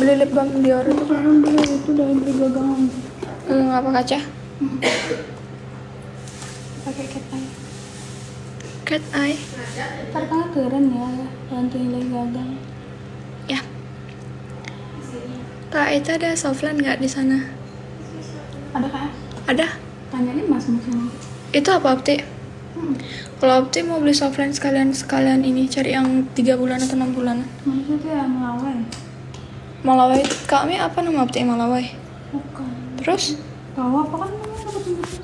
Beli lip balm Dior itu. Sekarang beli itu dari beli gagang. Apa kaca? Pakai cat eye. Cat eye. Karena keren ya, bantuin lagi gagang. Ya. Kak, itu ada softline nggak di sana? Ada kak? Ada. Tanyain mas ini. Itu apa Opti? Kalau Opti mau beli softline sekalian ini cari yang 3 bulan atau 6 bulan. Maksudnya itu yang melawai. Malawai. Kami apa nama Opti Malawai? Bukan. Terus? Tahu apa kan namanya dapat terus.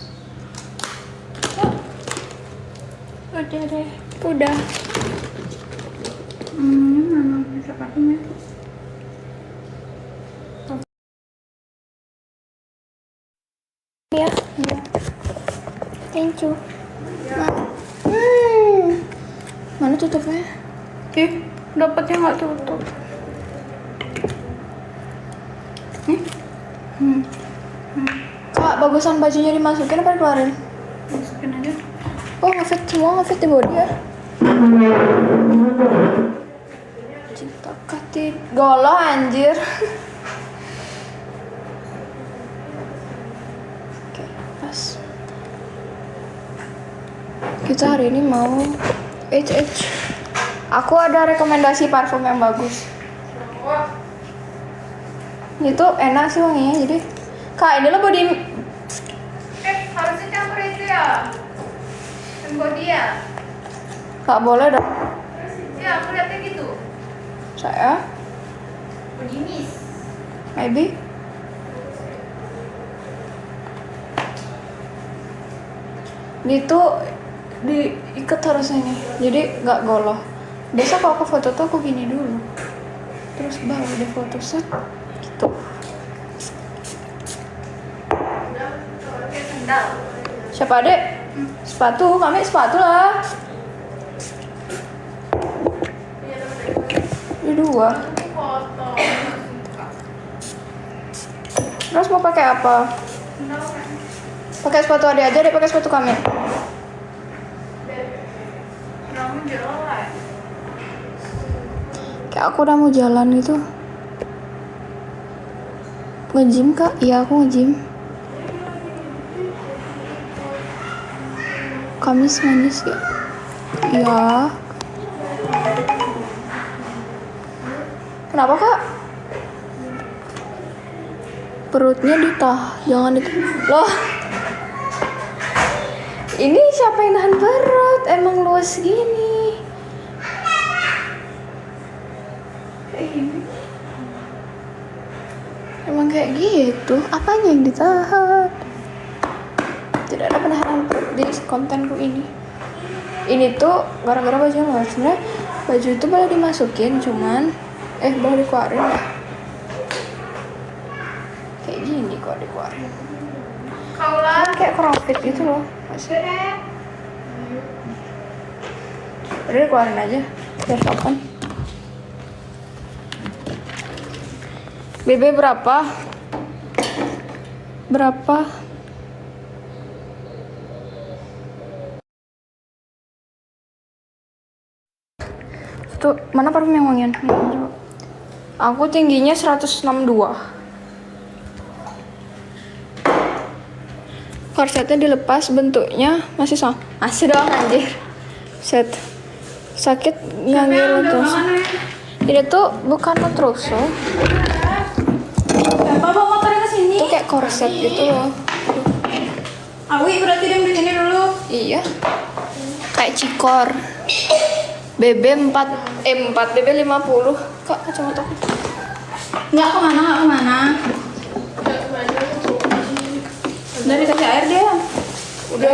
Udah deh. Udah. Ini mana bisa pakainya? Ya. Thank you. Mana tutupnya? Dapatnya nggak tutup. Kak, bagusan bajunya dimasukin apa dikeluarin? Masukin aja. Oh, ngefit semua, ngefit di body ya? Cinta kati golo anjir. Oke, pas. Kita hari ini mau Aku ada rekomendasi parfum yang bagus. Itu enak sih wanginya, jadi Kak, ini lo body Harusnya campur itu ya. Body ya. Kak, boleh dong. Ya, aku lihatnya gitu. Saya Body mist. maybe ini tuh diikat harusnya nih, jadi nggak goloh. Biasa kalau aku foto tuh aku gini dulu, terus baru deh foto set gitu. Kayak sendal. Siapa adek? Sepatu, kami sepatu lah. Ini 2. Foto. Terus mau pakai apa? Pakai sepatu adek aja deh, pakai sepatu kami. Kamu jelek. Kayak aku udah mau jalan gitu. Nge-gym kak? Iya aku nge-gym. Kamis manis ya? Iya. Kenapa kak? Perutnya jangan loh. Ini siapa yang nahan perut? Emang luas gini. Kayak gini. Emang kayak gitu. Apanya yang ditahan? Tidak ada penahanan perut di kontenku ini. Ini tuh gara-gara baju luar. Sebenarnya baju itu boleh dimasukin, cuman boleh dikeluarin ya. Kayak gini kok dikeluarin. Kaulah. Kayak crowdfit gitu loh. Masih. Udah dikeluarin aja biar sopan. BB berapa? Berapa? Tuh, mana parfum yang wangian? Aku tingginya 162. Korsetnya dilepas, bentuknya masih sama. Masih doang anjir. Set. Sakit ngambil terus. Ini tuh bukan trousseau. Bapak bawa motornya ke sini. Itu kayak korset gitu loh. Awi berarti dia beli ini dulu. Iya. Kayak cikor. BB 4 BB 50. Kak, kacamata aku. Nggak kemana. Udah dikasih air dia. Udah.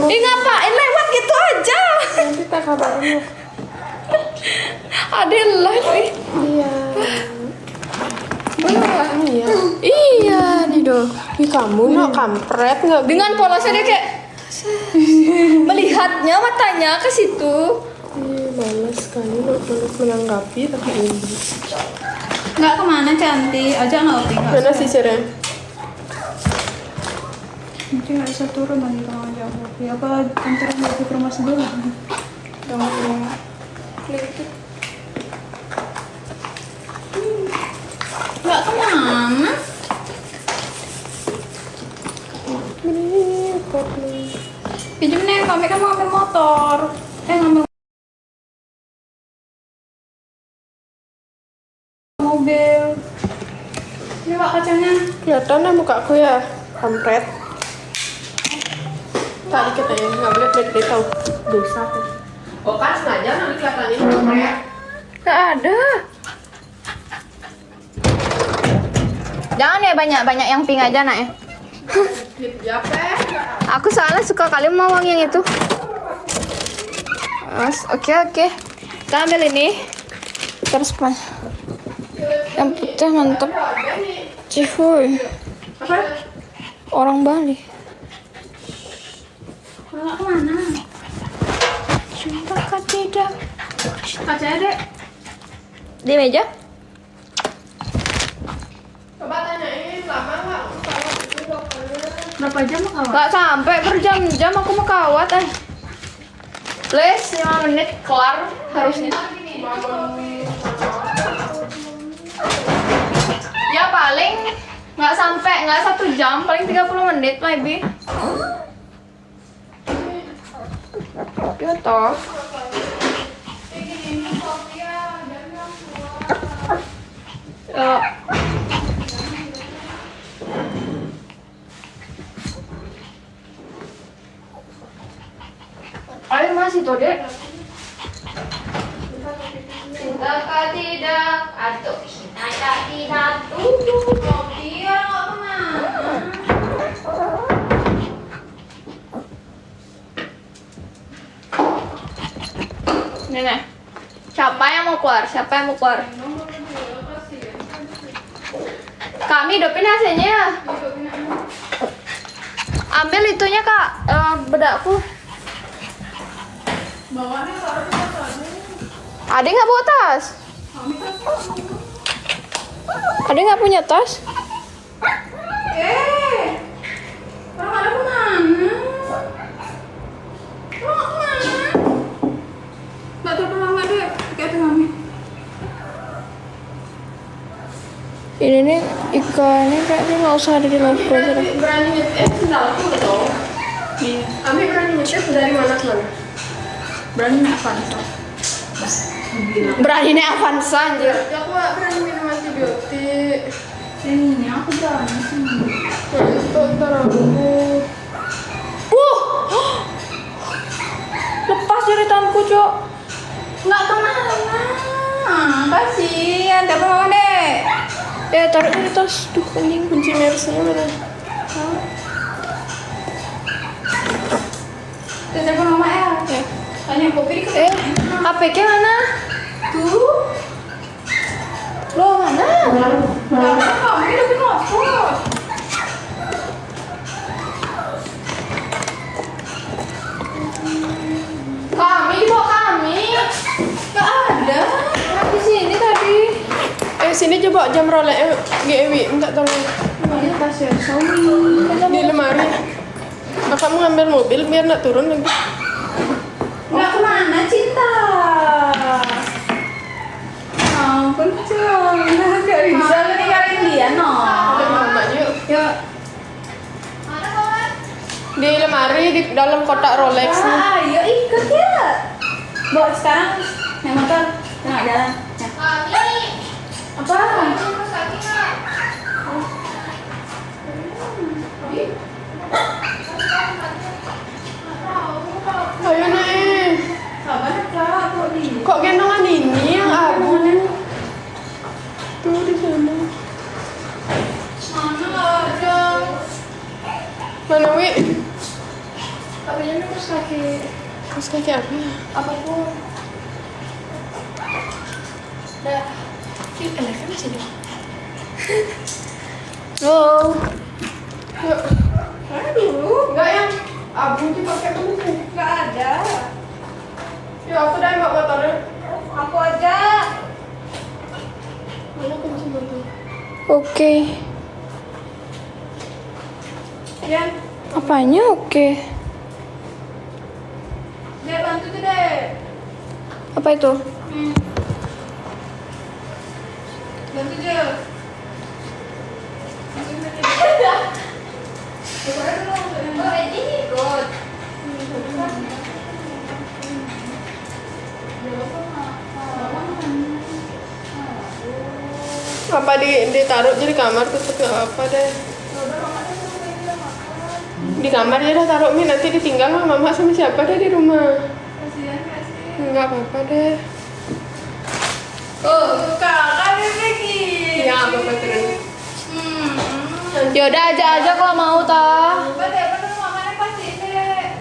Ih, ngapain lewat gitu aja? Nanti tak kabarin. Ada live ih. Iya. Beneran. Iya. Iya nih dong. Ih kamu nak kampret nggak? Dengan polosnya dia kayak melihatnya matanya ke situ. Ih malas sekali nak menanggapi tapi ini. Nggak kemana cantik. Aja nggak Opi. Mana sih cerah? Nanti nggak bisa turun lagi kalau aja Opi. Apa antarin Opi ke rumah sebelah? Jangan dong. Klik itu. Nggak kemana? Pinjem nih, kami kan mau ambil motor. Ngambil mobil. Ini Pak kacanya. Kelihatan lah mukaku ya, kampret. Tak dikit aja, nggak boleh pelit-pelit tau. Dosa aku. Oh kan sengaja nanti kelihatannya kampret. Nggak ada. Jangan ya banyak-banyak yang pink aja nak ya. Aku soalnya suka kali mawang yang itu. Oke. Kita ambil ini. Terus pas. Yang putih mantep. Cihuy. Orang Bali. Kalau kemana? Cinta kah tidak? Kacanya dek. Di meja? Coba tanyain lama nggak kalau itu dokternya. Berapa jam mau kawan? Nggak sampai berjam-jam aku mau kawat Please 5 menit kelar harusnya. Ya paling nggak 1 jam, paling 30 menit maybe. Ya toh. Ya. Air masih tuh dek. Cinta kah tidak atau cinta kah tidak? Iya, nggak kemana? Nenek. Siapa yang mau keluar? Kami hidupin AC-nya. Ambil itunya kak, bedakku. Bawahnya taruh di atas. Ade nggak bawa tas? Ade nggak punya tas? Orang ada kemana? Orang kemana? Mbak tuh mama deh, kayak tuh mami. Ini nih ikannya kayaknya nggak usah ada di logo aja deh. Berani nyet, sendalku udah tau. Iya. Ami berani nyet dari mana ke mana? Berani Avanza. Berani nih Avanza anjir. Ya aku nggak berani minum antibiotik. Ini aku berani sih. Itu ntar aku. Lepas jeritanku cok. Nggak kemana? Kasihan, tapi mama deh. Taruh di tas. Duh anjing kunci mersnya mana? Telepon mama ya. Tanya kopi di APK mana? tuh. Lo mana? Kenapa kamu ini udah ngobrol? Kami bawa kami. Nggak ada. Di sini tadi. Sini coba jam Rolex GEW, minta tolong. Di tas ya, Xiaomi. Di lemari. Kamu ngambil mobil biar nak turun lagi. Nggak kemana cinta? Ampun cong, nggak bisa ninggalin dia no. Ada mama yuk. Ya. Di lemari di dalam kotak Rolex nih. Ayo ikut ya. Bawa sekarang naik motor, tengah jalan. Ya. Apa? Ayo nih. Sabar kak, kok di? Kok gendongan ini yang abu? Tuh di sana. Mana nggak ada? Mana Wi? Tapi ini terus kaki Kaos kaki apa ya? apapun. Udah. Kan masih di. Oh. Yuk. Mana dulu? Enggak yang abu dipakai dulu. Nggak ada. Ya aku udah bawa motornya. Aku aja. Mana kunci motor? Oke. Jan, Apanya oke? dia bantu tuh deh. Apa itu? Bantu dia. Oh, ini good. Apa ditaruh di kamar tutup nggak apa deh. Di kamar ya dah taruh Mi, nanti ditinggal sama mama sama siapa deh di rumah. Kasihan gak sih? Nggak apa-apa deh. Oh, kakak lagi. Ya apa-apa terus. Yaudah aja kalau mau toh. Bener mamanya pasti deh.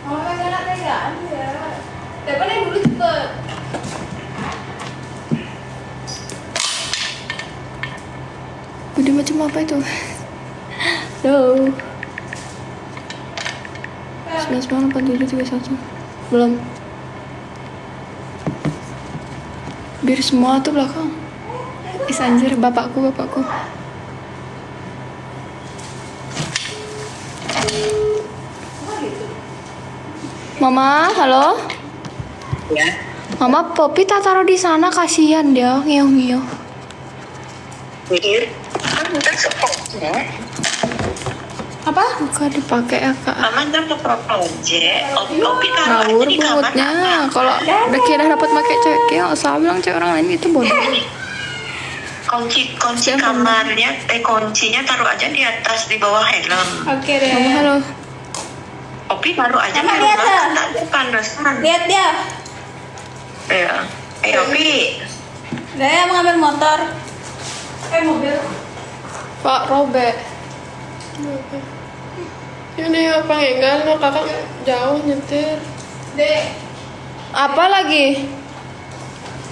Mama kan gak tegaan ya. Tapi dulu cepet. Udah macam apa itu? Loh. 998731. Belum. Biar semua tuh belakang. Anjir, bapakku. Mama, halo? Ya. Mama, Poppy tak taruh di sana, kasihan dia, ngiyo. Jadi, kan sepotnya. Apa? Bukan dipakai ya, Kak. Mama ntar ke proje. Opi taruh aja Ngawur di kamar. bungutnya. Kalau udah kira dapat pakai cewek, kayak usah bilang cewek orang lain itu bodoh. Kunci kamarnya, kuncinya taruh aja di atas, di bawah helm. Oke deh. Mama, halo. Opi taruh aja Mama, di lihat rumah, dah. kan tak ada panasan. Lihat dia. Ya. Opi. Dia mau ngambil motor. Mobil. Pak Robek. Ini apa enggak? Kakak jauh nyetir. Dek. Apa lagi?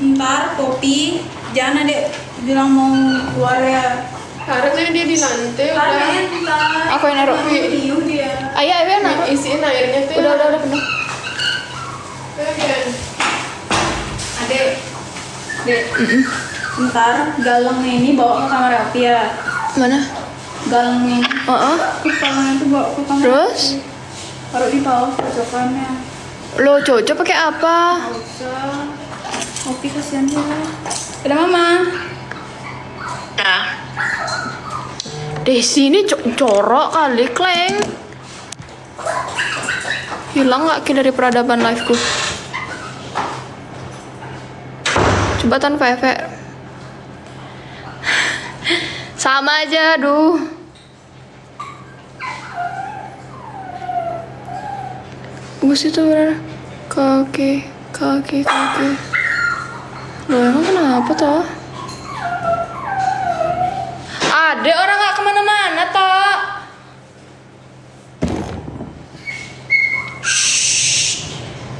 Ntar Poppy, jangan adek bilang mau keluar ya. Harusnya dia di lantai udah. Karena ntar. Aku yang naruh. Riuh dia. Ayo, naruh. Isiin airnya tuh. Udah penuh. Bagian. Adek. Dek. Ntar galangnya ini bawa ke kamar api ya. Mana? Galangnya ini. Kepalanya itu bawa ke kamar. Terus? Taruh di bawah pojokannya. Lo cocok pakai apa? Nggak usah. Poppy kasihan dia. Udah mama. Dah. Desi ini corok kali, Kleng. Hilang gak dari peradaban liveku? Coba tan Feve. Sama aja, aduh. Bagus itu bener. Kaki. Loh, emang kenapa toh? Ada orang gak kemana-mana toh.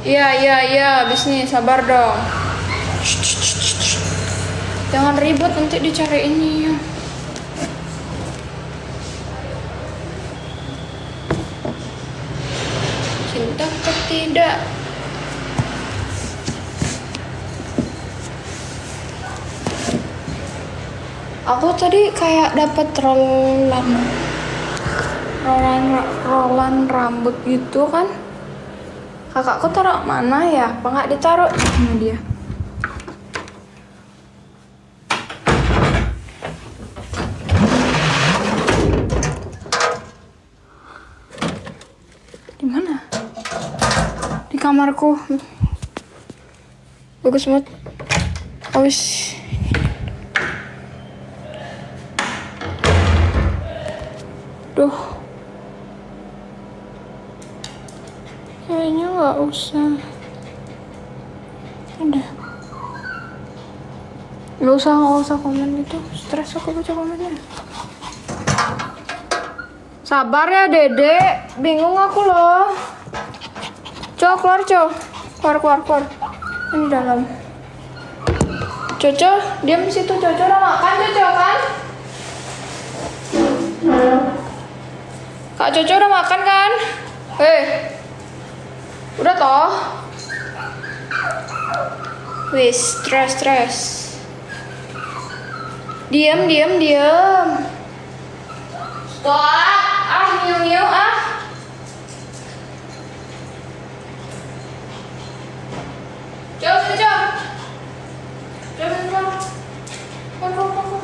Iya, abis nih, sabar dong. Jangan ribut, nanti dicari ini ya. Cinta atau tidak? Aku tadi kayak dapat rolan rambut gitu kan. Kakakku taruh mana ya? Apa nggak ditaruh sama dia? Di mana? Di kamarku. Bagus banget. Awas. Duh. Kayaknya nggak usah. Udah. Nggak usah komen gitu. Stres aku baca komennya. Sabar ya Dede. Bingung aku loh. Keluar. Keluar. Ini dalam. Coco, diam situ. Coco udah makan, Coco kan? Kak Coco udah makan kan? Udah toh? Wis, stres. Diam. Stop! Nyiu Coco. Kom.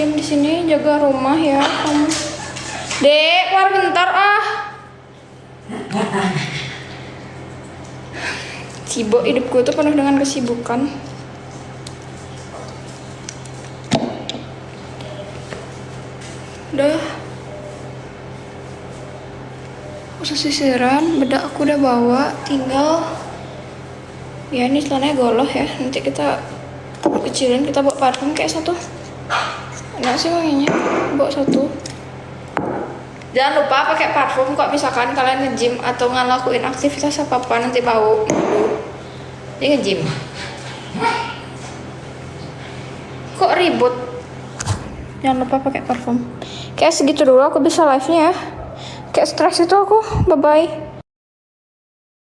diam di sini jaga rumah ya kamu. Dek, keluar bentar ah. Sibuk, hidupku tuh penuh dengan kesibukan. Udah. Udah sisiran, bedak aku udah bawa, tinggal ya ini celananya goloh ya. Nanti kita kecilin, kita bawa parfum kayak satu. Enak sih wanginya, bawa satu. Jangan lupa pakai parfum kok misalkan kalian nge-gym atau ngelakuin aktivitas apa-apa nanti bau. Ini nge-gym. Kok ribut? Jangan lupa pakai parfum. Kayak segitu dulu aku bisa live-nya ya. Kayak stres itu aku. Bye-bye.